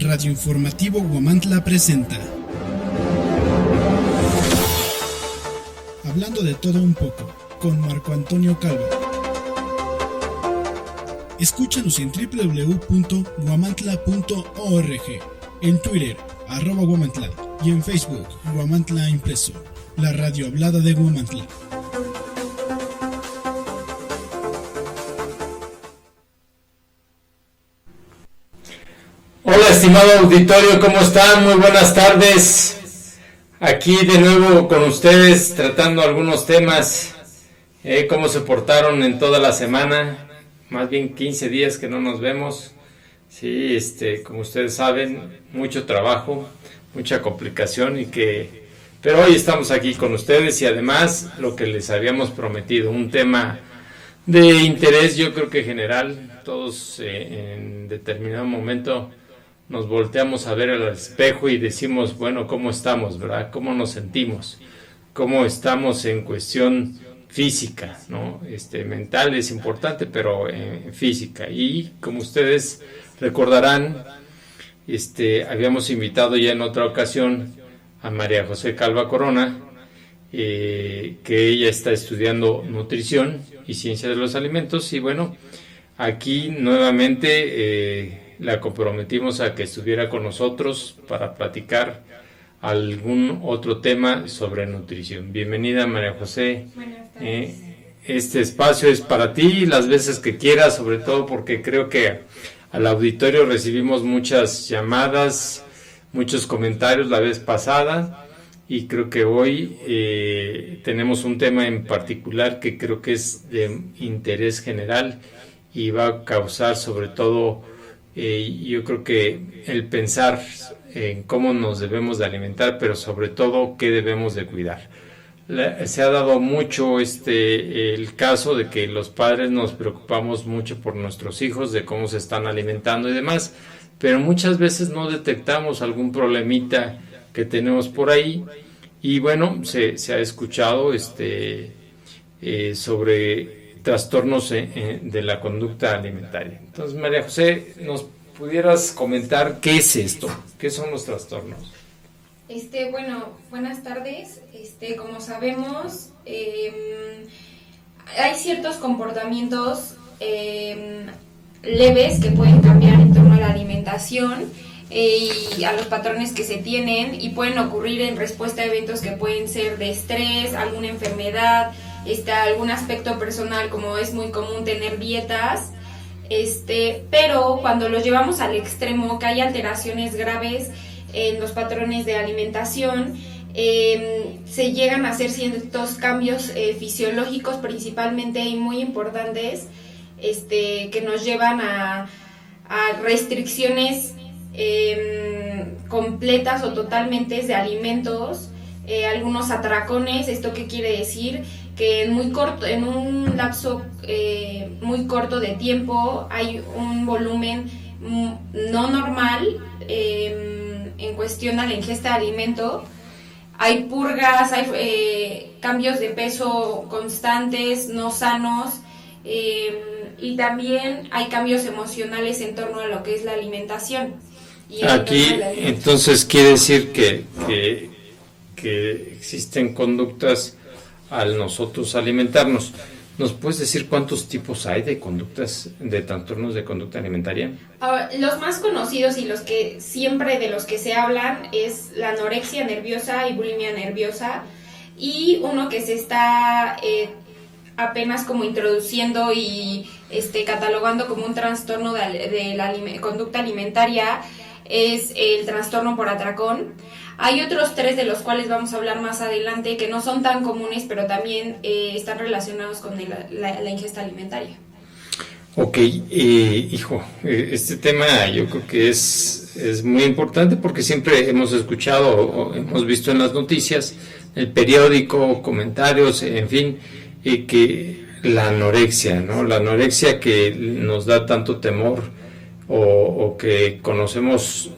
Radio Informativo Huamantla presenta Hablando de todo un poco, con Marco Antonio Calva. Escúchanos en www.huamantla.org, en Twitter, @Huamantla, y en Facebook, Huamantla Impreso, la radio hablada de Huamantla. Hola, estimado auditorio, ¿cómo están? Muy buenas tardes. Aquí de nuevo con ustedes tratando algunos temas, cómo se portaron en toda la semana, más bien 15 días que no nos vemos. Sí, como ustedes saben, mucho trabajo, mucha complicación pero hoy estamos aquí con ustedes y además lo que les habíamos prometido, un tema de interés, yo creo que general. Todos en determinado momento nos volteamos a ver al espejo y decimos, bueno, ¿cómo estamos, verdad? ¿Cómo nos sentimos? ¿Cómo estamos en cuestión física, ¿no? Mental es importante, pero física. Y como ustedes recordarán, habíamos invitado ya en otra ocasión a María José Calva Corona, que ella está estudiando nutrición y ciencia de los alimentos, y bueno, aquí nuevamente la comprometimos a que estuviera con nosotros para platicar algún otro tema sobre nutrición. Bienvenida, María José. Buenas tardes. Este espacio es para ti las veces que quieras, sobre todo porque creo que al auditorio recibimos muchas llamadas, muchos comentarios la vez pasada, y creo que hoy tenemos un tema en particular que creo que es de interés general y va a causar sobre todo yo creo que el pensar en cómo nos debemos de alimentar, pero sobre todo qué debemos de cuidar. Se ha dado mucho el caso de que los padres nos preocupamos mucho por nuestros hijos, de cómo se están alimentando y demás, pero muchas veces no detectamos algún problemita que tenemos por ahí. Y bueno, se ha escuchado sobre trastornos de la conducta alimentaria. Entonces, María José, ¿nos pudieras comentar qué es esto? ¿Qué son los trastornos? Bueno, buenas tardes. Como sabemos, hay ciertos comportamientos leves que pueden cambiar en torno a la alimentación y a los patrones que se tienen, y pueden ocurrir en respuesta a eventos que pueden ser de estrés, alguna enfermedad, algún aspecto personal, como es muy común tener dietas, pero cuando los llevamos al extremo, que hay alteraciones graves en los patrones de alimentación, se llegan a hacer ciertos cambios fisiológicos principalmente y muy importantes, que nos llevan a restricciones completas o totalmente de alimentos, algunos atracones. ¿Esto qué quiere decir? Que en un lapso muy corto de tiempo hay un volumen no normal en cuestión a la ingesta de alimento. Hay purgas, hay cambios de peso constantes, no sanos, y también hay cambios emocionales en torno a lo que es la alimentación. Aquí, entonces, quiere decir que existen conductas al nosotros alimentarnos. ¿Nos puedes decir cuántos tipos hay de conductas, de trastornos de conducta alimentaria? Los más conocidos y los que siempre de los que se hablan es la anorexia nerviosa y bulimia nerviosa, y uno que se está apenas como introduciendo y catalogando como un trastorno de la conducta alimentaria es el trastorno por atracón. Hay otros 3 de los cuales vamos a hablar más adelante, que no son tan comunes, pero también están relacionados con la ingesta alimentaria. Ok, este tema yo creo que es muy importante, porque siempre hemos escuchado o hemos visto en las noticias, el periódico, comentarios, en fin, que la anorexia, ¿no? La anorexia que nos da tanto temor, o que conocemos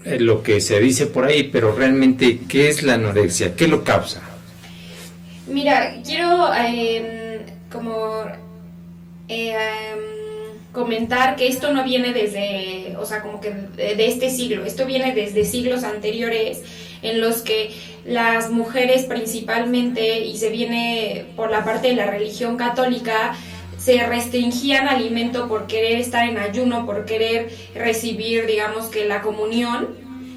lo que se dice por ahí, pero realmente, ¿qué es la anorexia? ¿Qué lo causa? Mira, quiero comentar que esto no viene desde, o sea, como que de este siglo, esto viene desde siglos anteriores en los que las mujeres principalmente, y se viene por la parte de la religión católica, se restringían alimento por querer estar en ayuno, por querer recibir, digamos que la comunión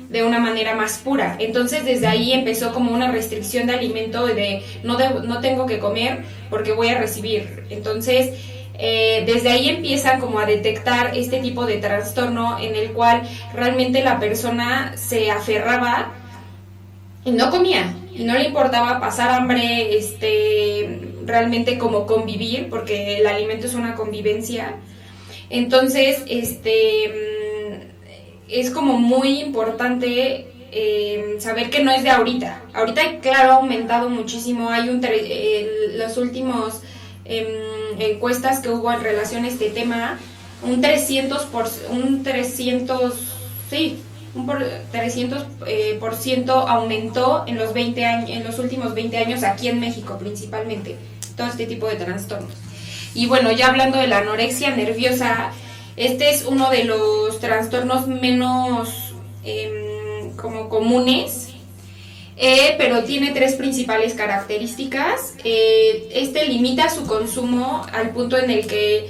de una manera más pura. Entonces desde ahí empezó como una restricción de alimento de no tengo que comer porque voy a recibir. Entonces desde ahí empiezan como a detectar este tipo de trastorno en el cual realmente la persona se aferraba y no comía, y no le importaba pasar hambre, realmente como convivir, porque el alimento es una convivencia. Entonces, es como muy importante saber que no es de ahorita. Ahorita, claro, ha aumentado muchísimo. Hay los últimos encuestas que hubo en relación a este tema, un 300% aumentó en los 20 años, en los últimos 20 años aquí en México principalmente, todo este tipo de trastornos. Y bueno, ya hablando de la anorexia nerviosa, este es uno de los trastornos menos como comunes, pero tiene 3 principales características. Limita su consumo al punto en el que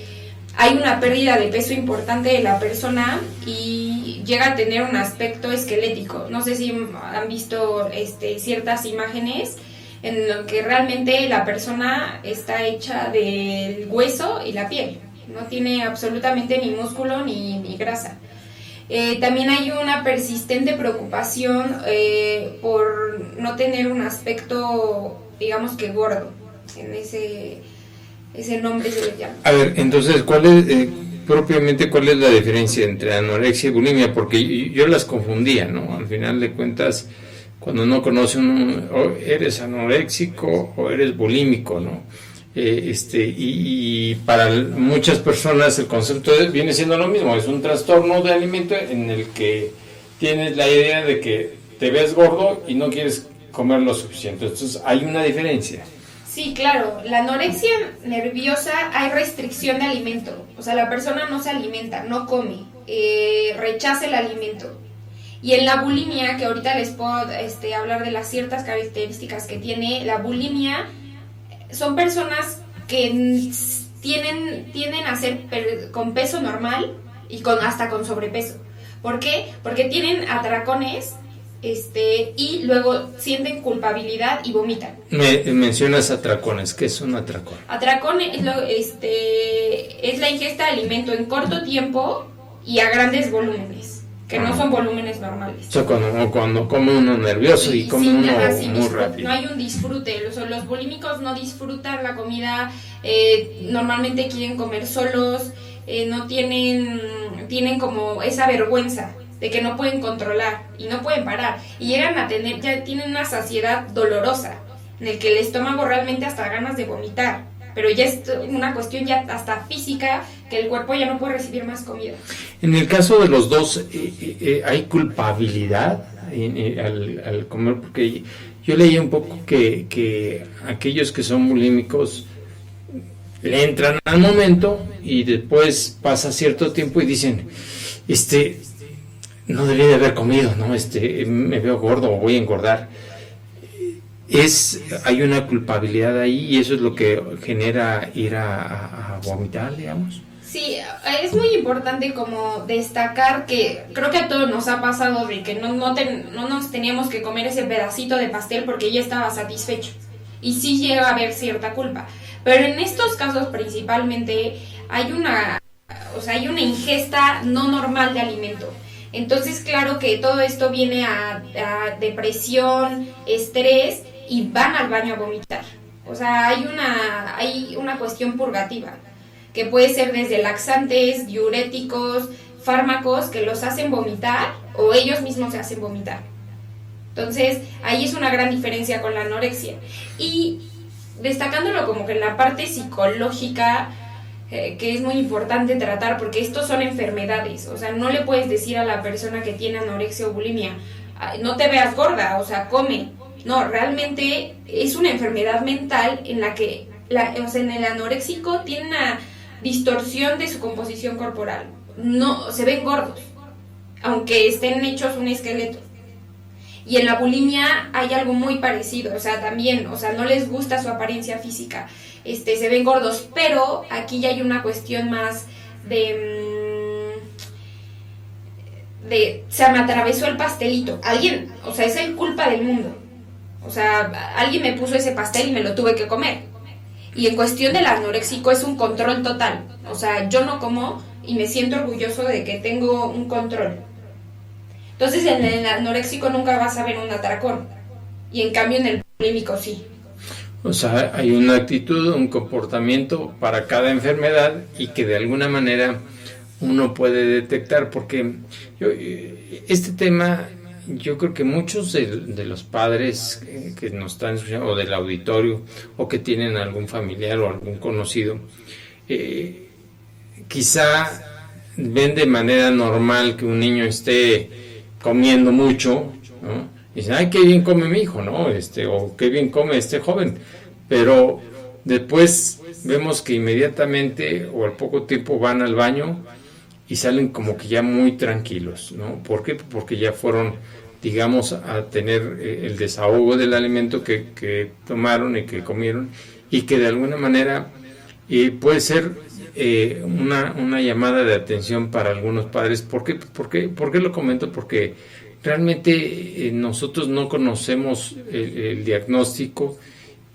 hay una pérdida de peso importante de la persona y llega a tener un aspecto esquelético. No sé si han visto ciertas imágenes en lo que realmente la persona está hecha del hueso y la piel. No tiene absolutamente ni músculo ni grasa. También hay una persistente preocupación por no tener un aspecto, digamos que gordo, en ese nombre se le llama. A ver, entonces, ¿cuál es la diferencia entre anorexia y bulimia? Porque yo las confundía, ¿no? Al final de cuentas, cuando no conoce o eres anoréxico o eres bulímico, ¿no? Y para muchas personas el concepto viene siendo lo mismo, es un trastorno de alimento en el que tienes la idea de que te ves gordo y no quieres comer lo suficiente. Entonces hay una diferencia. Sí, claro, la anorexia nerviosa hay restricción de alimento, o sea, la persona no se alimenta, no come, rechaza el alimento. Y en la bulimia, que ahorita les puedo hablar de las ciertas características que tiene, la bulimia son personas que tienden a ser con peso normal y hasta con sobrepeso. ¿Por qué? Porque tienen atracones y luego sienten culpabilidad y vomitan. Mencionas atracones. ¿Qué es un atracón? Atracón es la ingesta de alimento en corto tiempo y a grandes volúmenes, que no son volúmenes normales. O sea, cuando come uno nervioso y come uno muy rápido. No hay un disfrute. Los bulímicos no disfrutan la comida, normalmente quieren comer solos, no tienen como esa vergüenza de que no pueden controlar y no pueden parar, y llegan a ya tienen una saciedad dolorosa en el que el estómago realmente hasta ganas de vomitar, pero ya es una cuestión ya hasta física, que el cuerpo ya no puede recibir más comida. En el caso de los dos, ¿hay culpabilidad al comer? Porque yo leí un poco que aquellos que son bulímicos le entran al momento y después pasa cierto tiempo y dicen, no debí de haber comido, ¿no? Me veo gordo o voy a engordar. Hay una culpabilidad ahí y eso es lo que genera ir a vomitar, digamos. Sí, es muy importante como destacar que creo que a todos nos ha pasado de que no nos teníamos que comer ese pedacito de pastel porque ya estaba satisfecho, y sí llega a haber cierta culpa, pero en estos casos principalmente hay una ingesta no normal de alimento. Entonces, claro que todo esto viene a depresión, estrés, y van al baño a vomitar. O sea, hay una cuestión purgativa, que puede ser desde laxantes, diuréticos, fármacos que los hacen vomitar, o ellos mismos se hacen vomitar. Entonces, ahí es una gran diferencia con la anorexia. Y destacándolo como que en la parte psicológica, que es muy importante tratar, porque estos son enfermedades. O sea, no le puedes decir a la persona que tiene anorexia o bulimia, no te veas gorda, o sea, come. No, realmente es una enfermedad mental en la que en el anoréxico tiene distorsión de su composición corporal. No, se ven gordos, aunque estén hechos un esqueleto. Y en la bulimia hay algo muy parecido, o sea, también, o sea, no les gusta su apariencia física, se ven gordos, pero aquí ya hay una cuestión más se me atravesó el pastelito, alguien, o sea, es el culpa del mundo, o sea, alguien me puso ese pastel y me lo tuve que comer. Y en cuestión del anoréxico es un control total, o sea, yo no como y me siento orgulloso de que tengo un control. Entonces en el anoréxico nunca vas a ver un atracón, y en cambio en el bulímico sí. O sea, hay una actitud, un comportamiento para cada enfermedad y que de alguna manera uno puede detectar, porque este tema, yo creo que muchos de los padres que nos están escuchando, o del auditorio, o que tienen algún familiar o algún conocido, quizá ven de manera normal que un niño esté comiendo mucho, ¿no? Y dicen, ay, qué bien come mi hijo, ¿no? O qué bien come este joven. Pero después vemos que inmediatamente o al poco tiempo van al baño y salen como que ya muy tranquilos, ¿no? ¿Por qué? Porque ya fueron, digamos, a tener el desahogo del alimento que tomaron y que comieron, y que de alguna manera puede ser una llamada de atención para algunos padres. ¿Por qué lo comento? Porque realmente nosotros no conocemos el diagnóstico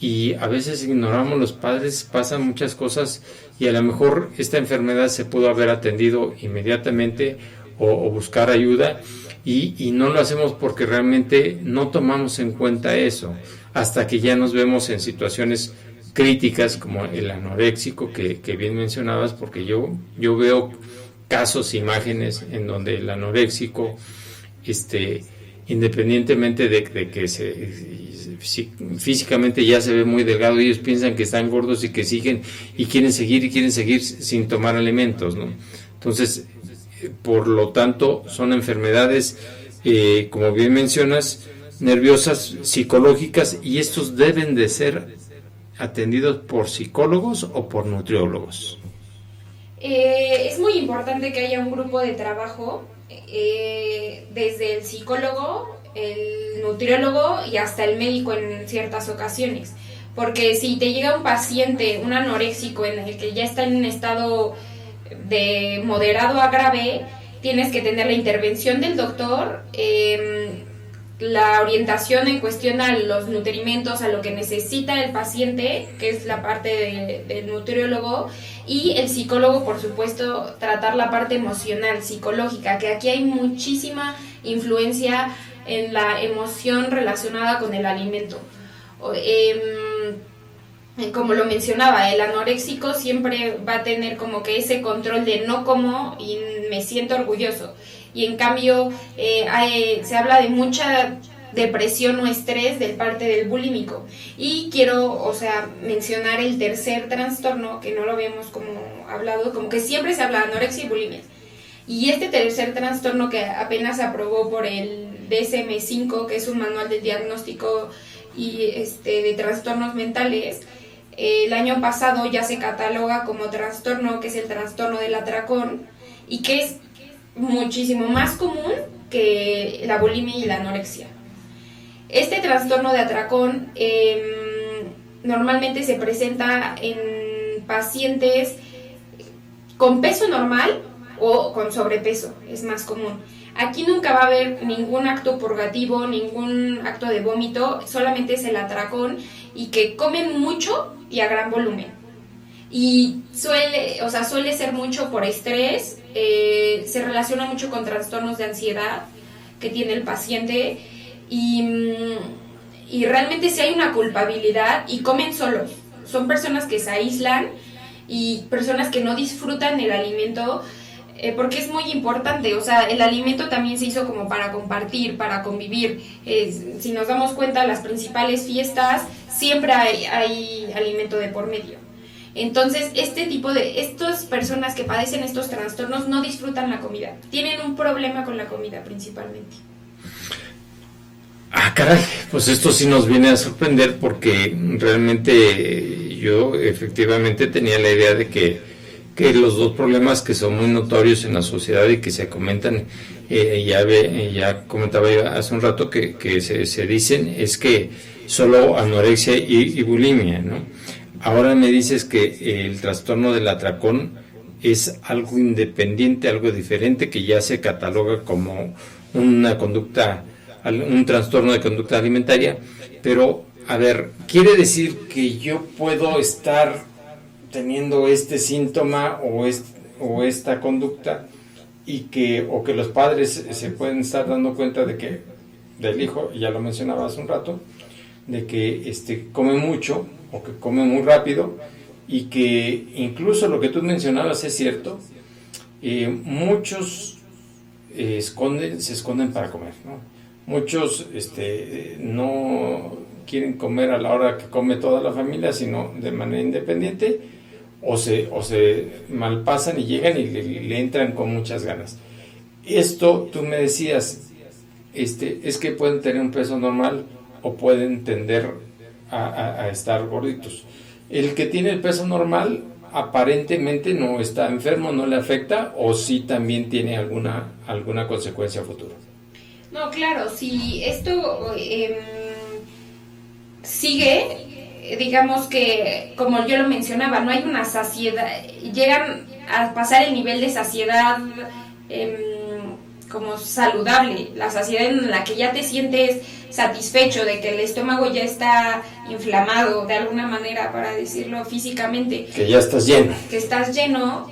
y a veces ignoramos los padres, pasan muchas cosas y a lo mejor esta enfermedad se pudo haber atendido inmediatamente o buscar ayuda y no lo hacemos porque realmente no tomamos en cuenta eso hasta que ya nos vemos en situaciones críticas como el anoréxico que bien mencionabas, porque yo veo casos, imágenes en donde el anoréxico independientemente de que físicamente ya se ve muy delgado, ellos piensan que están gordos y que siguen y quieren seguir sin tomar alimentos, ¿no? Entonces, por lo tanto, son enfermedades, como bien mencionas, nerviosas, psicológicas, y estos deben de ser atendidos por psicólogos o por nutriólogos. Es muy importante que haya un grupo de trabajo desde el psicólogo, el nutriólogo y hasta el médico en ciertas ocasiones, porque si te llega un paciente, un anoréxico en el que ya está en un estado de moderado a grave, tienes que tener la intervención del doctor, la orientación en cuestión a los nutrimentos, a lo que necesita el paciente, que es la parte del nutriólogo, y el psicólogo, por supuesto, tratar la parte emocional, psicológica, que aquí hay muchísima influencia en la emoción relacionada con el alimento. Como lo mencionaba, el anoréxico siempre va a tener como que ese control de no como y me siento orgulloso. Y en cambio se habla de mucha depresión o estrés de parte del bulímico. Y quiero, mencionar el tercer trastorno, que no lo habíamos como hablado, como que siempre se habla de anorexia y bulimia. Y este tercer trastorno que apenas se aprobó por el DSM-5, que es un manual de diagnóstico y de trastornos mentales, el año pasado ya se cataloga como trastorno, que es el trastorno del atracón, y que es muchísimo más común que la bulimia y la anorexia. Este trastorno de atracón normalmente se presenta en pacientes con peso normal o con sobrepeso, es más común. Aquí nunca va a haber ningún acto purgativo, ningún acto de vómito, solamente es el atracón, y que comen mucho y a gran volumen. Y suele ser mucho por estrés, se relaciona mucho con trastornos de ansiedad que tiene el paciente, y realmente sí hay una culpabilidad y comen solos. Son personas que se aíslan y personas que no disfrutan el alimento, porque es muy importante, el alimento también se hizo como para compartir, para convivir. Si nos damos cuenta, las principales fiestas siempre hay alimento de por medio. Entonces, estas personas que padecen estos trastornos no disfrutan la comida, tienen un problema con la comida principalmente. Ah, caray, pues esto sí nos viene a sorprender, porque realmente yo efectivamente tenía la idea de que que los dos problemas que son muy notorios en la sociedad y que se comentan, ya comentaba yo hace un rato que se dicen, es que solo anorexia y bulimia, ¿no? Ahora me dices que el trastorno del atracón es algo independiente, algo diferente, que ya se cataloga como una conducta, un trastorno de conducta alimentaria, pero, a ver, ¿quiere decir que yo puedo estar teniendo este síntoma o esta conducta o que los padres se pueden estar dando cuenta de que del hijo, ya lo mencionaba hace un rato, de que come mucho o que come muy rápido, y que incluso lo que tú mencionabas es cierto, muchos se esconden para comer, ¿no? Muchos no quieren comer a la hora que come toda la familia, sino de manera independiente, o se malpasan y llegan y le entran con muchas ganas. Esto, tú me decías, es que pueden tener un peso normal o pueden tender a estar gorditos. El que tiene el peso normal aparentemente no está enfermo, no le afecta, o sí también tiene alguna consecuencia futura. No, claro, si esto sigue, digamos que, como yo lo mencionaba, no hay una saciedad, llegan a pasar el nivel de saciedad como saludable, la saciedad en la que ya te sientes satisfecho, de que el estómago ya está inflamado de alguna manera, para decirlo físicamente, que ya estás lleno,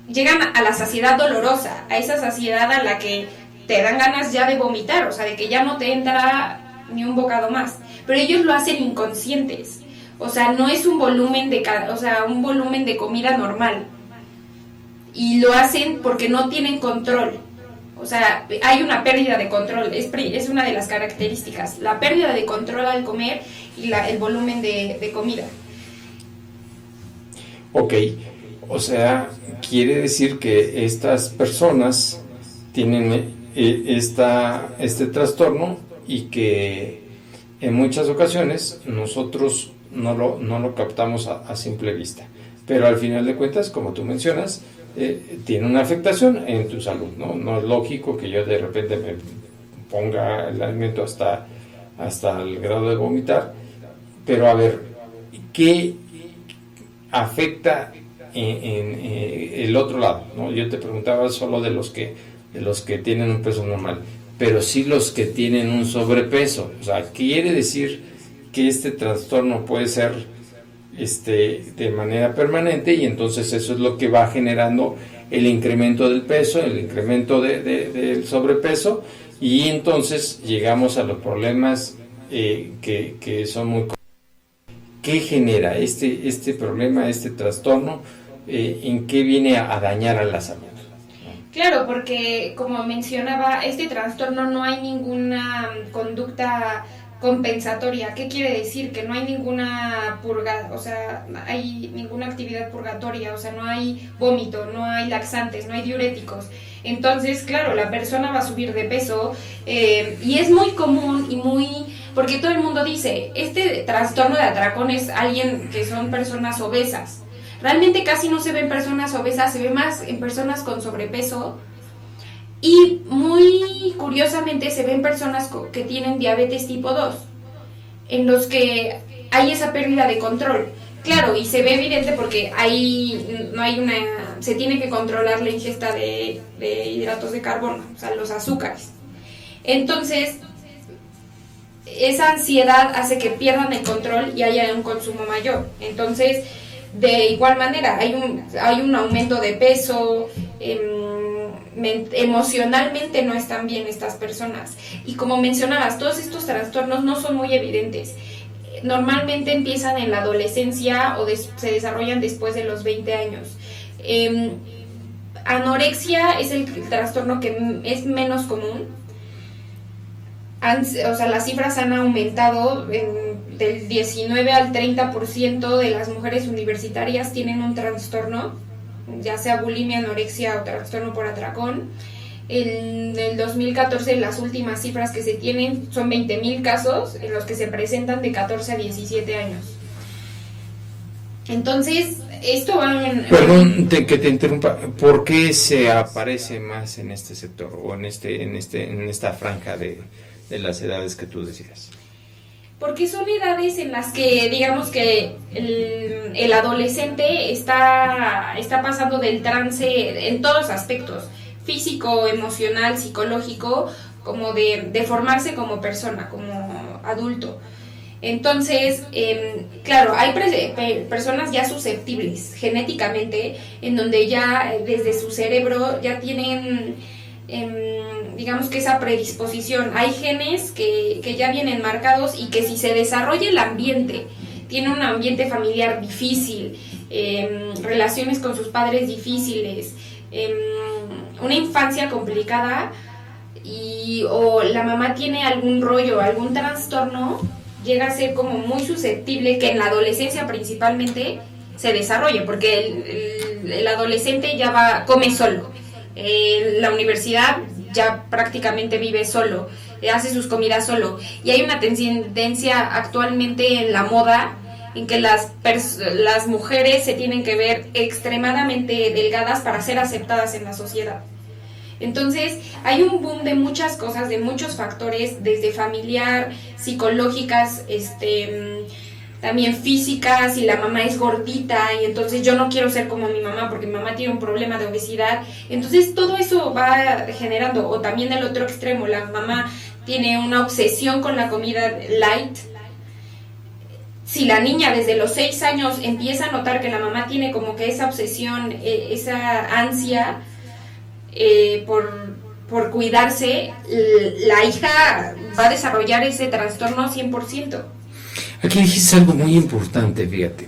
llegan a la saciedad dolorosa, a esa saciedad a la que te dan ganas ya de vomitar, o sea, de que ya no te entra ni un bocado más, pero ellos lo hacen inconscientes, o sea, no es un volumen de comida normal, y lo hacen porque no tienen control. O sea, hay una pérdida de control, es una de las características, la pérdida de control al comer y el volumen de comida. Ok, o sea, quiere decir que estas personas tienen este trastorno, y que en muchas ocasiones nosotros no lo captamos a simple vista, pero al final de cuentas, como tú mencionas, tiene una afectación en tu salud, ¿no? No es lógico que yo de repente me ponga el alimento hasta el grado de vomitar, pero a ver, ¿qué afecta en el otro lado, ¿no? Yo te preguntaba solo de los que tienen un peso normal, pero sí los que tienen un sobrepeso. O sea, quiere decir que este trastorno puede ser de manera permanente, y entonces eso es lo que va generando el incremento del peso, el incremento del sobrepeso, y entonces llegamos a los problemas que son muy... ¿Qué genera este problema, este trastorno? ¿En qué viene a dañar a la salud? Claro, porque como mencionaba, este trastorno no hay ninguna conducta compensatoria. ¿Qué quiere decir? Que no hay ninguna hay ninguna actividad purgatoria, o sea, no hay vómito, no hay laxantes, no hay diuréticos. Entonces, claro, la persona va a subir de peso, y es muy común porque todo el mundo dice, este trastorno de atracón es alguien que son personas obesas. Realmente casi no se ven personas obesas, se ve más en personas con sobrepeso, y muy curiosamente se ven personas que tienen diabetes tipo 2, en los que hay esa pérdida de control. Claro, y se ve evidente porque se tiene que controlar la ingesta de hidratos de carbono, o sea, los azúcares. Entonces, esa ansiedad hace que pierdan el control y haya un consumo mayor. Entonces, de igual manera, hay un aumento de peso, emocionalmente no están bien estas personas. Y como mencionabas, todos estos trastornos no son muy evidentes. Normalmente empiezan en la adolescencia o se desarrollan después de los 20 años. Anorexia es el trastorno que es menos común. Las cifras han aumentado, del 19 al 30% de las mujeres universitarias tienen un trastorno, ya sea bulimia, anorexia o trastorno por atracón. En el 2014 las últimas cifras que se tienen son 20,000 casos en los que se presentan de 14 a 17 años. Entonces, esto va Perdón que te interrumpa, ¿por qué se aparece más en este sector o en esta franja de las edades que tú decías? Porque son edades en las que, digamos que el adolescente está pasando del trance en todos aspectos, físico, emocional, psicológico, como de formarse como persona, como adulto. Entonces, claro, hay personas ya susceptibles genéticamente, en donde ya desde su cerebro ya tienen, digamos que esa predisposición. Hay genes que ya vienen marcados y que si se desarrolla el ambiente, tiene un ambiente familiar difícil, relaciones con sus padres difíciles, una infancia complicada, o la mamá tiene algún rollo, algún trastorno, llega a ser como muy susceptible que en la adolescencia principalmente se desarrolle, porque el adolescente ya come solo, la universidad ya prácticamente vive solo, hace sus comidas solo, y hay una tendencia actualmente en la moda en que las mujeres se tienen que ver extremadamente delgadas para ser aceptadas en la sociedad. Entonces hay un boom de muchas cosas, de muchos factores, desde familiar, psicológicas, también físicas, y la mamá es gordita y entonces yo no quiero ser como mi mamá porque mi mamá tiene un problema de obesidad. Entonces todo eso va generando, o también el otro extremo, la mamá tiene una obsesión con la comida light. Si la niña desde los 6 años empieza a notar que la mamá tiene como que esa obsesión, esa ansia por cuidarse, la hija va a desarrollar ese trastorno 100%. Aquí dijiste algo muy importante, fíjate.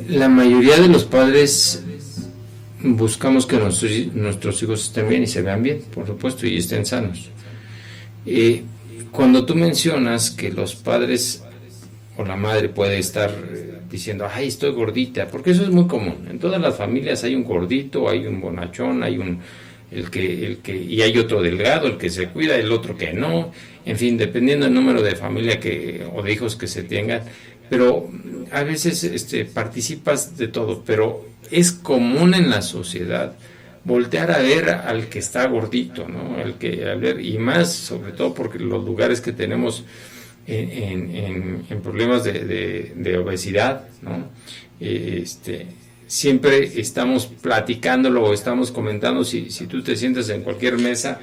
La mayoría de los padres buscamos que nuestros hijos estén bien y se vean bien, por supuesto, y estén sanos. Cuando tú mencionas que los padres o la madre puede estar diciendo, ay, estoy gordita, porque eso es muy común. En todas las familias hay un gordito, hay un bonachón, hay el que y hay otro delgado, el que se cuida, el otro que no. En fin, dependiendo del número de familia o de hijos que se tengan. Pero a veces participas de todo, pero es común en la sociedad voltear a ver al que está gordito, ¿no? Y más, sobre todo porque los lugares que tenemos en problemas de obesidad, ¿no? Siempre estamos platicándolo o estamos comentando, si tú te sientas en cualquier mesa,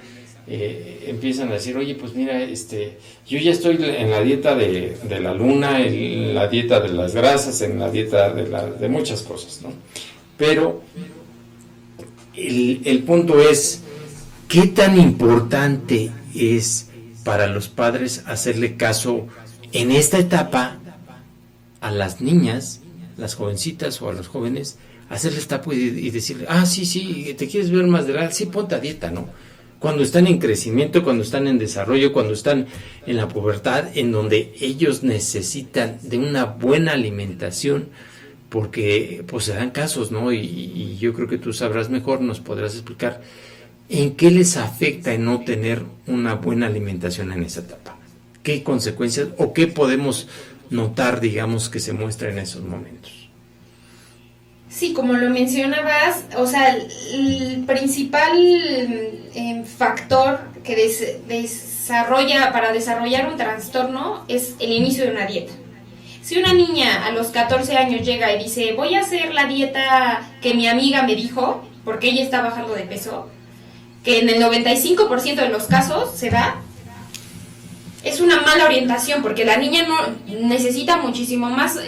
empiezan a decir, oye, pues mira, yo ya estoy en la dieta de la luna, en la dieta de las grasas, en la dieta de muchas cosas, ¿no? Pero el punto es, ¿qué tan importante es para los padres hacerle caso en esta etapa a las niñas, las jovencitas o a los jóvenes, hacerles tapo y decirle, sí, te quieres ver más delgada, sí, ponte a dieta, ¿no? Cuando están en crecimiento, cuando están en desarrollo, cuando están en la pubertad, en donde ellos necesitan de una buena alimentación, porque pues se dan casos, ¿no? Y yo creo que tú sabrás mejor, nos podrás explicar en qué les afecta el no tener una buena alimentación en esa etapa. ¿Qué consecuencias o qué podemos notar, digamos, que se muestra en esos momentos? Sí, como lo mencionabas, o sea, el principal factor que para desarrollar un trastorno es el inicio de una dieta. Si una niña a los 14 años llega y dice, voy a hacer la dieta que mi amiga me dijo, porque ella está bajando de peso, que en el 95% de los casos se da, es una mala orientación, porque la niña no necesita muchísimo más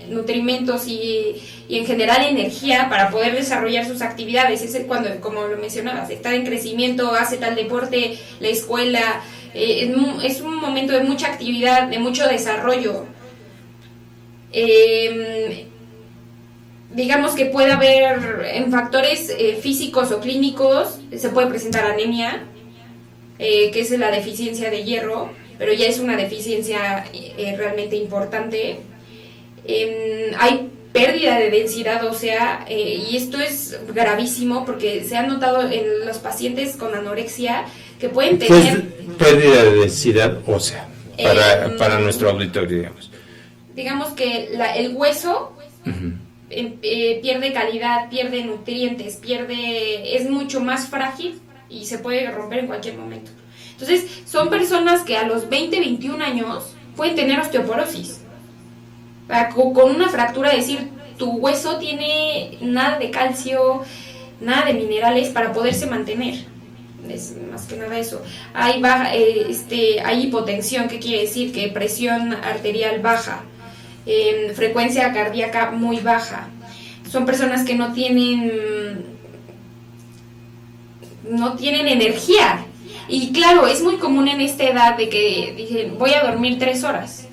nutrimentos y en general energía para poder desarrollar sus actividades. Es cuando, como lo mencionabas, está en crecimiento, hace tal deporte, la escuela, es un momento de mucha actividad, de mucho desarrollo. Digamos que puede haber en factores físicos o clínicos, se puede presentar anemia, que es la deficiencia de hierro, pero ya es una deficiencia realmente importante. Hay pérdida de densidad ósea, y esto es gravísimo porque se ha notado en los pacientes con anorexia que pueden tener... Pérdida de densidad ósea, para nuestro auditorio, digamos. Digamos que el hueso pierde calidad, pierde nutrientes, es mucho más frágil y se puede romper en cualquier momento. Entonces, son personas que a los 20, 21 años pueden tener osteoporosis. Con una fractura, decir, tu hueso tiene nada de calcio, nada de minerales para poderse mantener. Es más que nada eso. Hay hipotensión, ¿qué quiere decir? Que presión arterial baja, frecuencia cardíaca muy baja. Son personas que no tienen energía. Y claro, es muy común en esta edad de que dicen, voy a dormir 3 horas,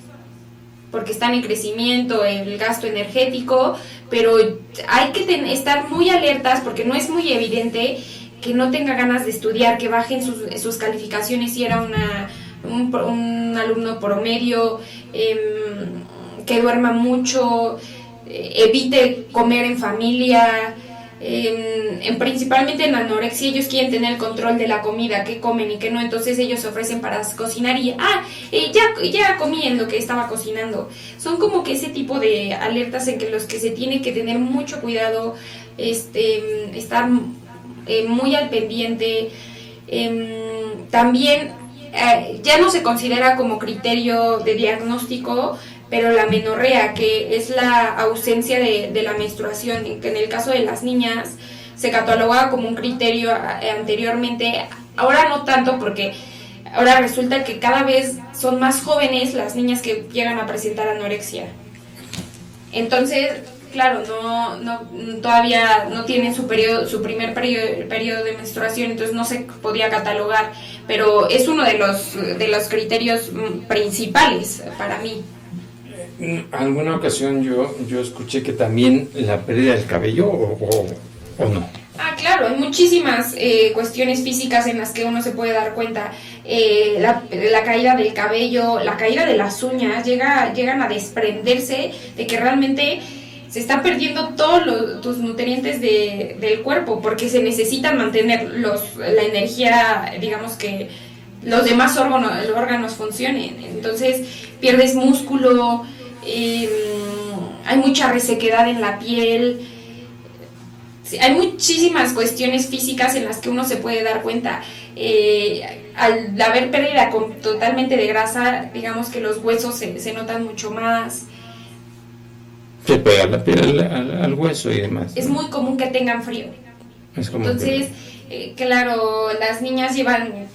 porque están en crecimiento, el gasto energético, pero hay que estar muy alertas porque no es muy evidente que no tenga ganas de estudiar, que bajen sus calificaciones si era un alumno promedio, que duerma mucho, evite comer en familia. Principalmente en anorexia ellos quieren tener el control de la comida, qué comen y qué no, entonces ellos se ofrecen para cocinar y ya comí en lo que estaba cocinando. Son como que ese tipo de alertas en que los que se tiene que tener mucho cuidado, estar muy al pendiente. También ya no se considera como criterio de diagnóstico, pero la menorrea, que es la ausencia de la menstruación, que en el caso de las niñas se catalogaba como un criterio anteriormente, ahora no tanto, porque ahora resulta que cada vez son más jóvenes las niñas que llegan a presentar anorexia. Entonces, claro, todavía no tienen su primer periodo de menstruación, entonces no se podía catalogar, pero es uno de los criterios principales para mí. ¿Alguna ocasión yo escuché que también la pérdida del cabello o no? Claro, hay muchísimas cuestiones físicas en las que uno se puede dar cuenta. La caída del cabello, la caída de las uñas, llegan a desprenderse de que realmente se están perdiendo todos tus nutrientes del cuerpo, porque se necesitan mantener la energía, digamos, que los demás órganos funcionen. Entonces pierdes músculo, hay mucha resequedad en la piel. Hay muchísimas cuestiones físicas en las que uno se puede dar cuenta. Al haber pérdida totalmente de grasa, digamos que los huesos se notan mucho más. Se pega la piel al hueso y demás, ¿no? Es muy común que tengan frío. Entonces, claro, las niñas llevan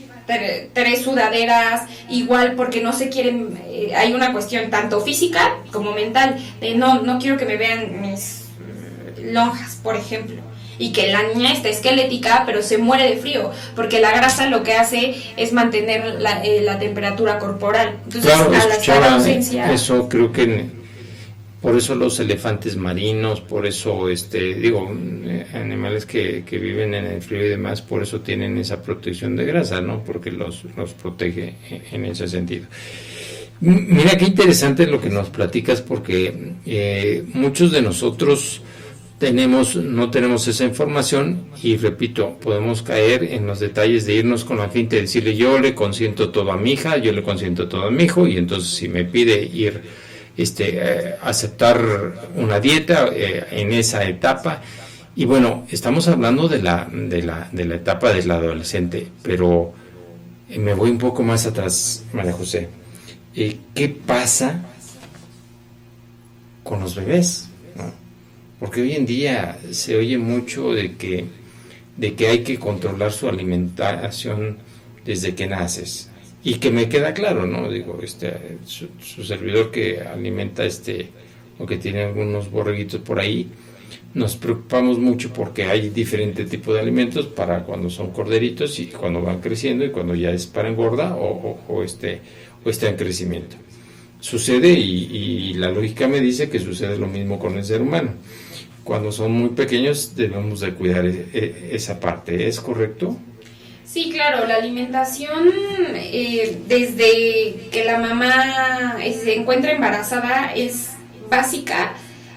3 sudaderas, igual porque no se quieren. Hay una cuestión tanto física como mental, de no quiero que me vean mis lonjas, por ejemplo, y que la niña está esquelética pero se muere de frío, porque la grasa lo que hace es mantener la temperatura corporal. Entonces, claro, al estar ausencia, eso creo que por eso los elefantes marinos, por eso animales que viven en el frío y demás, por eso tienen esa protección de grasa, ¿no? Porque los protege en ese sentido. Mira qué interesante lo que nos platicas, porque muchos de nosotros no tenemos esa información y, repito, podemos caer en los detalles de irnos con la finta de decirle, yo le consiento todo a mi hija, yo le consiento todo a mi hijo, y entonces si me pide ir aceptar una dieta en esa etapa, y bueno, estamos hablando de la etapa del adolescente, pero me voy un poco más atrás, María José. ¿Qué pasa con los bebés, ¿no? Porque hoy en día se oye mucho de que hay que controlar su alimentación desde que naces. Y que me queda claro, ¿no? Digo, su servidor que alimenta o que tiene algunos borreguitos por ahí, nos preocupamos mucho porque hay diferente tipo de alimentos para cuando son corderitos y cuando van creciendo y cuando ya es para engorda o está en crecimiento. Sucede y la lógica me dice que sucede lo mismo con el ser humano. Cuando son muy pequeños debemos de cuidar esa parte, ¿es correcto? Sí, claro, la alimentación desde que la mamá se encuentra embarazada es básica,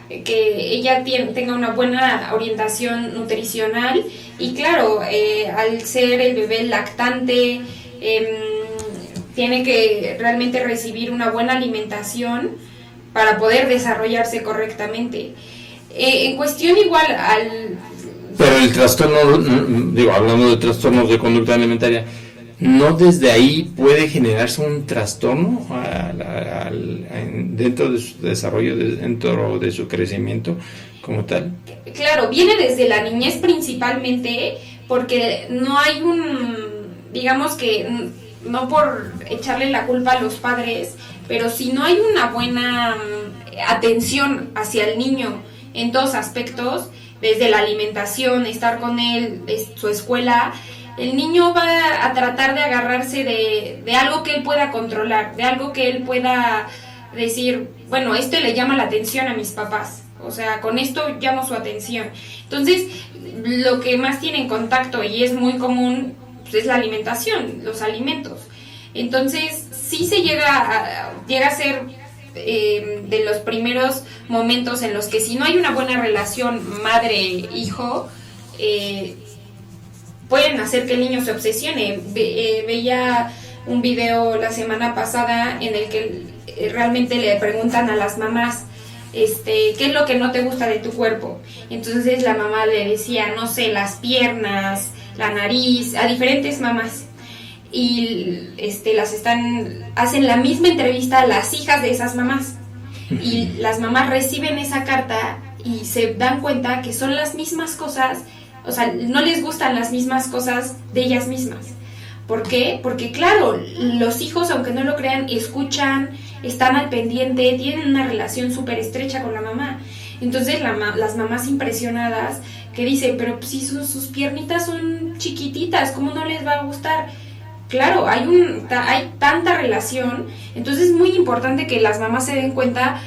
que ella tenga una buena orientación nutricional y claro, al ser el bebé lactante, tiene que realmente recibir una buena alimentación para poder desarrollarse correctamente. En cuestión igual al... Pero el trastorno, digo, hablando de trastornos de conducta alimentaria, ¿no desde ahí puede generarse un trastorno dentro de su desarrollo, dentro de su crecimiento como tal? Claro, viene desde la niñez principalmente, porque no hay digamos que, no por echarle la culpa a los padres, pero si no hay una buena atención hacia el niño en todos aspectos, desde la alimentación, estar con él, su escuela, el niño va a tratar de agarrarse de algo que él pueda controlar, de algo que él pueda decir, bueno, esto le llama la atención a mis papás, o sea, con esto llamo su atención. Entonces, lo que más tiene en contacto y es muy común, pues, es la alimentación, los alimentos. Entonces, sí se llega a ser de los primeros momentos en los que si no hay una buena relación madre-hijo, pueden hacer que el niño se obsesione. Veía un video la semana pasada en el que realmente le preguntan a las mamás, ¿qué es lo que no te gusta de tu cuerpo? Entonces la mamá le decía, no sé, las piernas, la nariz, a diferentes mamás. Y hacen la misma entrevista a las hijas de esas mamás. Y las mamás reciben esa carta y se dan cuenta que son las mismas cosas, o sea, no les gustan las mismas cosas de ellas mismas. ¿Por qué? Porque claro, los hijos, aunque no lo crean, escuchan, están al pendiente, tienen una relación súper estrecha con la mamá. Entonces las mamás impresionadas que dicen, pero pues, si sus piernitas son chiquititas, ¿cómo no les va a gustar? Claro, hay tanta relación, entonces es muy importante que las mamás se den cuenta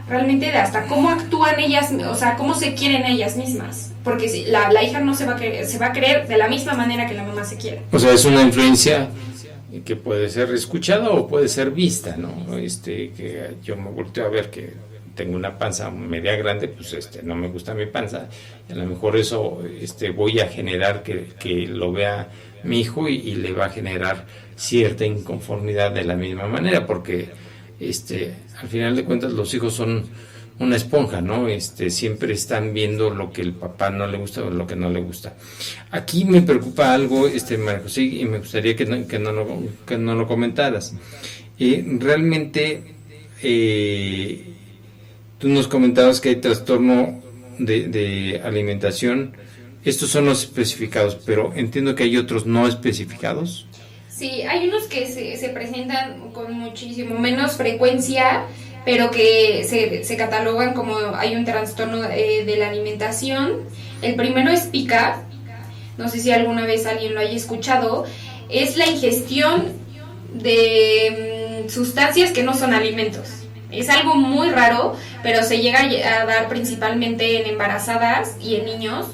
realmente de hasta cómo actúan ellas, o sea, cómo se quieren ellas mismas, porque si la hija no se va a querer de la misma manera que la mamá se quiere. O sea, es una influencia que puede ser escuchada o puede ser vista, ¿no? Que yo me volteo a ver que tengo una panza media grande, pues no me gusta mi panza, y a lo mejor eso voy a generar que lo vea mi hijo y le va a generar cierta inconformidad de la misma manera, porque al final de cuentas los hijos son una esponja, ¿no? Siempre están viendo lo que el papá no le gusta o lo que no le gusta. Aquí me preocupa algo, María José, y me gustaría que no lo comentaras. Realmente, tú nos comentabas que hay trastorno de alimentación. Estos son los especificados, pero entiendo que hay otros no especificados. Sí, hay unos que se presentan con muchísimo menos frecuencia, pero que se catalogan como hay un trastorno de la alimentación. El primero es PICA, no sé si alguna vez alguien lo haya escuchado, es la ingestión de sustancias que no son alimentos. Es algo muy raro, pero se llega a dar principalmente en embarazadas y en niños,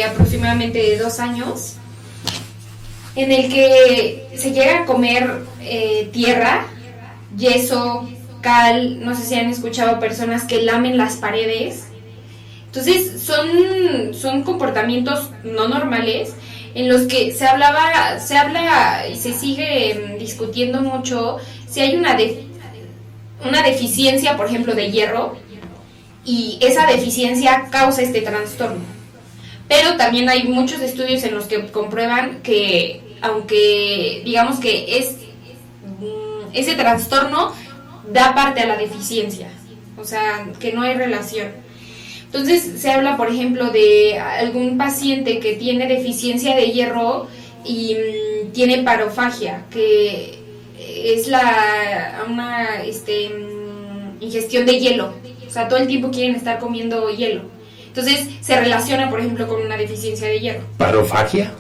aproximadamente de 2 años, en el que se llega a comer tierra, yeso, cal. No sé si han escuchado personas que lamen las paredes. Entonces son comportamientos no normales en los que se habla y se sigue discutiendo mucho si hay una deficiencia, por ejemplo, de hierro, y esa deficiencia causa este trastorno. Pero también hay muchos estudios en los que comprueban que, aunque digamos que ese trastorno da parte a la deficiencia, o sea, que no hay relación. Entonces se habla, por ejemplo, de algún paciente que tiene deficiencia de hierro y tiene parofagia, que es una ingestión de hielo, o sea, todo el tiempo quieren estar comiendo hielo. Entonces se relaciona, por ejemplo, con una deficiencia de hierro. ¿Parofagia?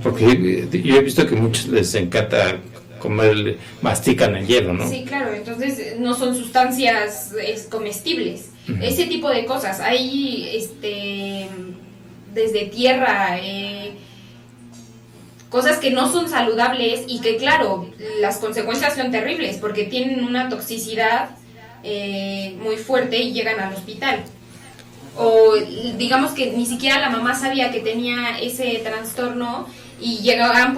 Porque yo he visto que a muchos les encanta comer, mastican el hielo, ¿no? Sí, claro, entonces no son sustancias comestibles. Uh-huh. Ese tipo de cosas. Hay desde tierra, cosas que no son saludables y que, claro, las consecuencias son terribles porque tienen una toxicidad muy fuerte y llegan al hospital. O digamos que ni siquiera la mamá sabía que tenía ese trastorno y llegaban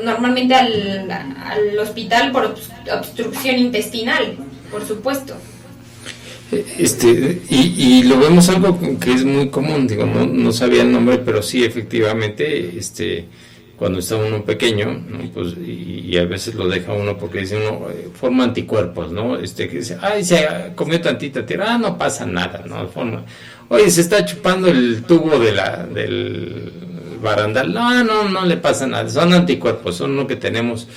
normalmente al hospital por obstrucción intestinal, por supuesto. Y lo vemos algo que es muy común, digo, no sabía el nombre, pero sí, efectivamente, cuando está uno pequeño, ¿no? Pues, y a veces lo deja uno porque dice uno, forma anticuerpos, ¿no? Que dice, ay, se comió tantita tierra, no pasa nada, ¿no? Oye, se está chupando el tubo del barandal, no le pasa nada, son anticuerpos, son lo que tenemos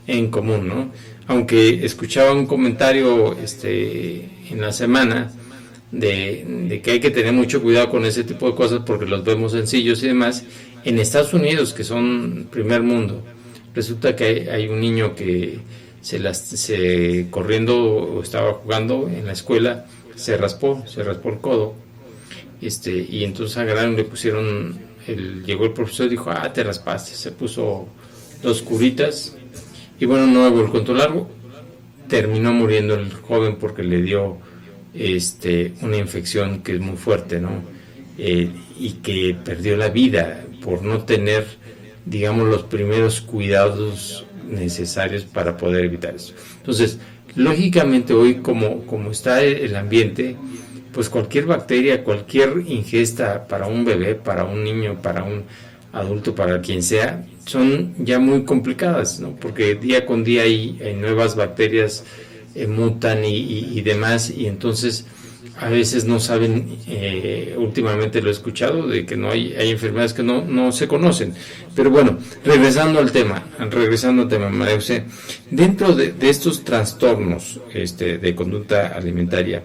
en común, ¿no? Aunque escuchaba un comentario en la semana de que hay que tener mucho cuidado con ese tipo de cosas porque los vemos sencillos y demás. En Estados Unidos, que son primer mundo, resulta que hay un niño que corriendo o estaba jugando en la escuela, se raspó el codo, y entonces agarraron, le pusieron, llegó el profesor y dijo, te raspaste, se puso 2 curitas, y bueno, no hago el cuento largo, terminó muriendo el joven porque le dio una infección que es muy fuerte, ¿no? Y que perdió la vida por no tener, digamos, los primeros cuidados necesarios para poder evitar eso. Entonces, lógicamente hoy, como está el ambiente, pues cualquier bacteria, cualquier ingesta para un bebé, para un niño, para un adulto, para quien sea, son ya muy complicadas, ¿no? Porque día con día hay nuevas bacterias, mutan y demás, y entonces a veces no saben, últimamente lo he escuchado, de que no hay enfermedades que no se conocen. Pero bueno, regresando al tema, María José, dentro de estos trastornos de conducta alimentaria,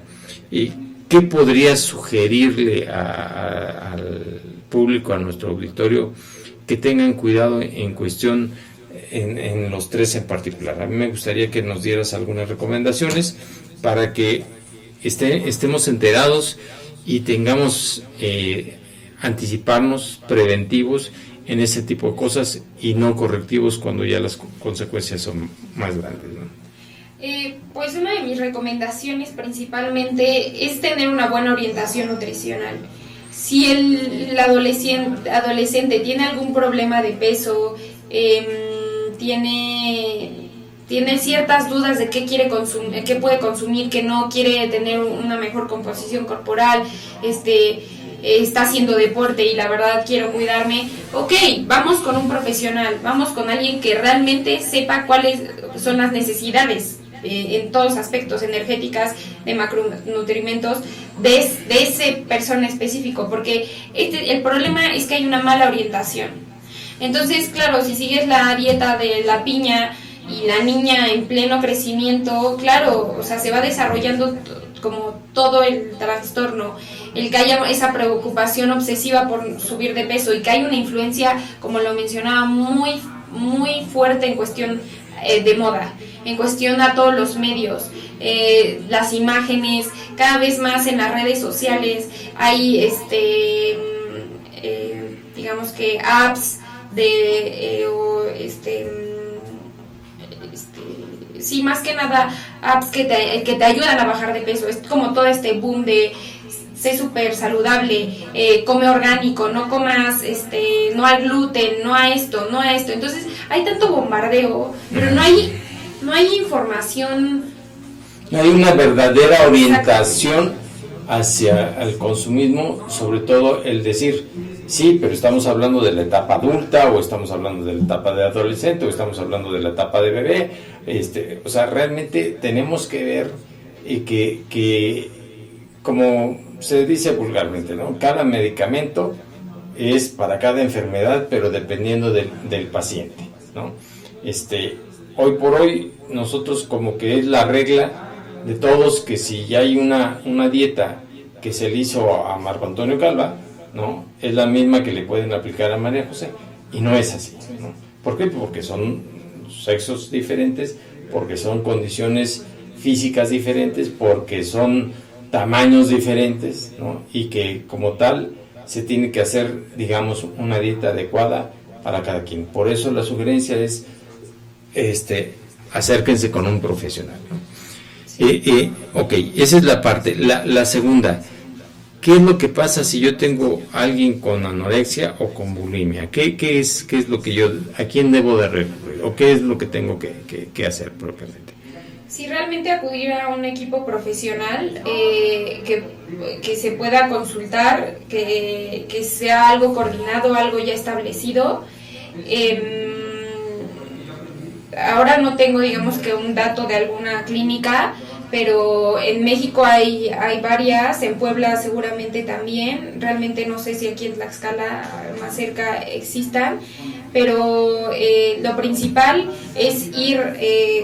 ¿qué podrías sugerirle al público, a nuestro auditorio, que tengan cuidado en cuestión en los 3 en particular? A mí me gustaría que nos dieras algunas recomendaciones para que estemos enterados y tengamos anticiparnos, preventivos en ese tipo de cosas y no correctivos cuando ya las consecuencias son más grandes, ¿no? Pues una de mis recomendaciones principalmente es tener una buena orientación nutricional. Si el adolescente tiene algún problema de peso, tiene ciertas dudas de qué quiere consumir, qué puede consumir, que no quiere tener una mejor composición corporal, está haciendo deporte y la verdad quiero cuidarme, ok, vamos con un profesional, vamos con alguien que realmente sepa cuáles son las necesidades en todos aspectos, energéticas, de macronutrimentos de ese persona específico, porque el problema es que hay una mala orientación. Entonces, claro, si sigues la dieta de la piña y la niña en pleno crecimiento, claro, o sea, se va desarrollando como todo el trastorno, el que haya esa preocupación obsesiva por subir de peso y que hay una influencia, como lo mencionaba, muy, muy fuerte en cuestión de moda, en cuestión a todos los medios, las imágenes, cada vez más en las redes sociales hay digamos que apps sí, más que nada apps que te ayudan a bajar de peso. Es como todo este boom de sé súper saludable, come orgánico, no comas, no al gluten, no a esto. Entonces hay tanto bombardeo, pero no hay información. No hay una verdadera orientación hacia el consumismo, sobre todo el decir, sí, pero estamos hablando de la etapa adulta, o estamos hablando de la etapa de adolescente, o estamos hablando de la etapa de bebé. O sea, realmente tenemos que ver que como se dice vulgarmente, ¿no? Cada medicamento es para cada enfermedad, pero dependiendo del paciente, ¿no? Hoy por hoy, nosotros como que es la regla de todos, que si ya hay una dieta que se le hizo a Marco Antonio Calva, ¿no? Es la misma que le pueden aplicar a María José, y no es así, ¿no? ¿Por qué? Porque son sexos diferentes, porque son condiciones físicas diferentes, porque son tamaños diferentes, ¿no? Y que como tal se tiene que hacer, digamos, una dieta adecuada para cada quien. Por eso la sugerencia es acérquense con un profesional, ¿no? Sí. Ok, esa es la parte. La segunda, ¿qué es lo que pasa si yo tengo a alguien con anorexia o con bulimia? ¿Qué es lo que a quién debo de recurrir? ¿O qué es lo que tengo que hacer propiamente? Sí, realmente acudir a un equipo profesional que se pueda consultar, que sea algo coordinado, algo ya establecido. Ahora no tengo, digamos, que un dato de alguna clínica, pero en México hay varias, en Puebla seguramente también, realmente no sé si aquí en Tlaxcala más cerca existan, pero lo principal es ir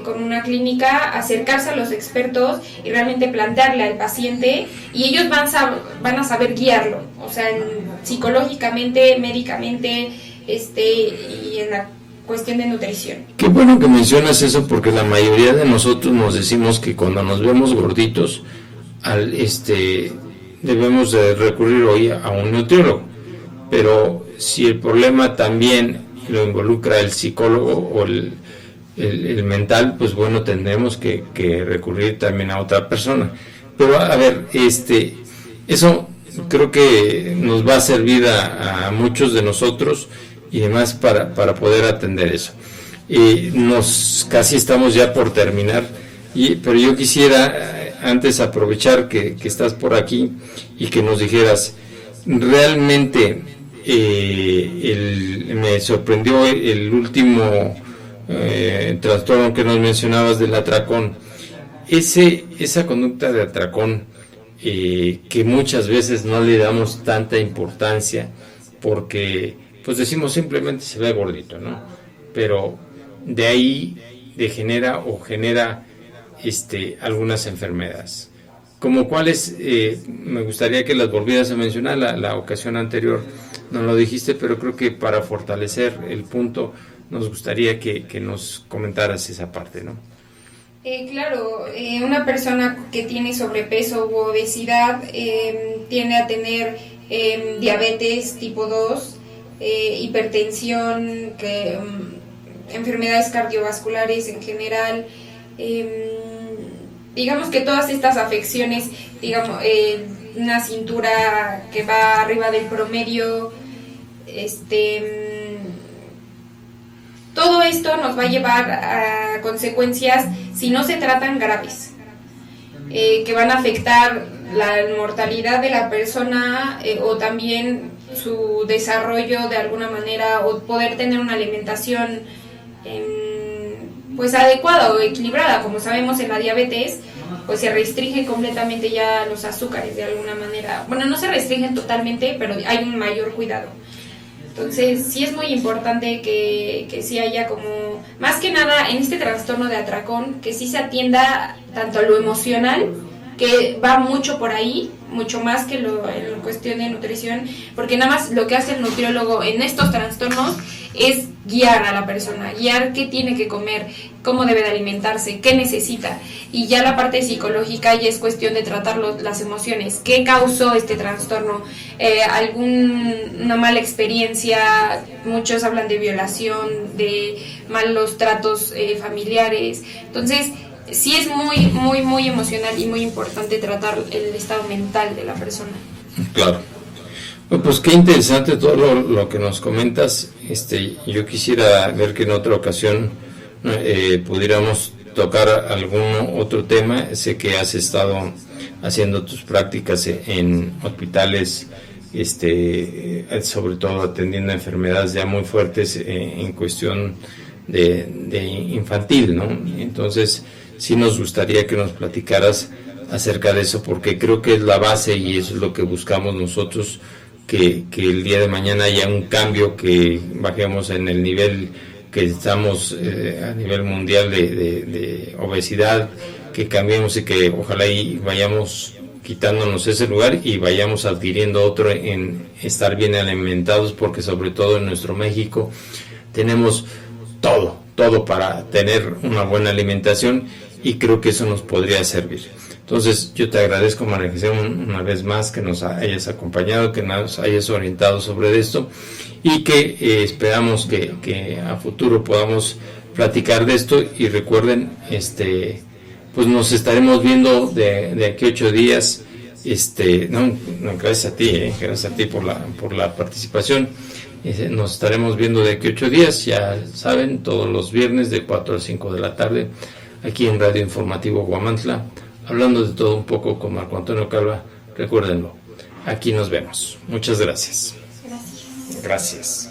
con una clínica, acercarse a los expertos y realmente plantearle al paciente, y ellos van a saber guiarlo, o sea, psicológicamente, médicamente, y en la cuestión de nutrición. Qué bueno que mencionas eso, porque la mayoría de nosotros nos decimos que cuando nos vemos gorditos, debemos de recurrir hoy a un nutriólogo, pero si el problema también lo involucra el psicólogo o el mental, pues bueno, tendremos que recurrir también a otra persona. Pero a ver, eso creo que nos va a servir a muchos de nosotros y demás para poder atender eso. Casi estamos ya por terminar, pero yo quisiera antes aprovechar que estás por aquí y que nos dijeras, realmente me sorprendió el último trastorno que nos mencionabas del atracón, esa conducta de atracón que muchas veces no le damos tanta importancia porque pues decimos simplemente se ve gordito, ¿no? Pero de ahí genera algunas enfermedades. Como cuáles, me gustaría que las volvieras a mencionar, la ocasión anterior no lo dijiste, pero creo que para fortalecer el punto nos gustaría que nos comentaras esa parte, ¿no? Claro, una persona que tiene sobrepeso u obesidad tiende a tener diabetes tipo 2, hipertensión, enfermedades cardiovasculares en general, digamos que todas estas afecciones, digamos, una cintura que va arriba del promedio, todo esto nos va a llevar a consecuencias, si no se tratan, graves, que van a afectar la mortalidad de la persona o también su desarrollo de alguna manera, o poder tener una alimentación pues adecuada o equilibrada. Como sabemos, en la diabetes pues se restringen completamente ya los azúcares de alguna manera. Bueno, no se restringen totalmente, pero hay un mayor cuidado. Entonces sí es muy importante que sí haya como, más que nada en este trastorno de atracón, que sí se atienda tanto lo emocional, que va mucho por ahí, mucho más que en cuestión de nutrición, porque nada más lo que hace el nutriólogo en estos trastornos es guiar a la persona, guiar qué tiene que comer, cómo debe de alimentarse, qué necesita, y ya la parte psicológica ya es cuestión de tratar las emociones, qué causó este trastorno, alguna mala experiencia, muchos hablan de violación, de malos tratos familiares, entonces sí es muy, muy, muy emocional y muy importante tratar el estado mental de la persona. Claro. Bueno, pues qué interesante todo lo que nos comentas. Yo quisiera ver que en otra ocasión pudiéramos tocar algún otro tema. Sé que has estado haciendo tus prácticas en hospitales, sobre todo atendiendo enfermedades ya muy fuertes en cuestión de infantil, ¿no? Entonces sí nos gustaría que nos platicaras acerca de eso, porque creo que es la base y eso es lo que buscamos nosotros, que el día de mañana haya un cambio, que bajemos en el nivel que estamos a nivel mundial de obesidad, que cambiemos y que ojalá y vayamos quitándonos ese lugar y vayamos adquiriendo otro en estar bien alimentados, porque sobre todo en nuestro México tenemos todo para tener una buena alimentación y creo que eso nos podría servir. Entonces yo te agradezco, María José, una vez más que nos hayas acompañado, que nos hayas orientado sobre esto y que esperamos que a futuro podamos platicar de esto. Y recuerden, pues nos estaremos viendo de aquí a 8 días. Gracias a ti por la participación. Nos estaremos viendo de aquí a 8 días, ya saben, todos los viernes de 4 a 5 de la tarde, aquí en Radio Informativo Huamantla, hablando de todo un poco con Marco Antonio Calva. Recuérdenlo, aquí nos vemos. Muchas gracias. Gracias.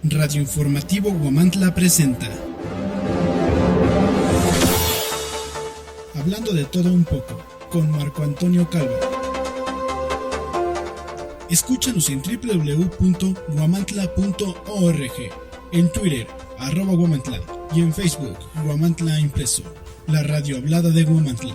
Radio Informativo Huamantla presenta Hablando de todo un poco, con Marco Antonio Calva. Escúchanos en www.huamantla.org, en Twitter, @Huamantla, y en Facebook, Huamantla Impreso, la radio hablada de Huamantla.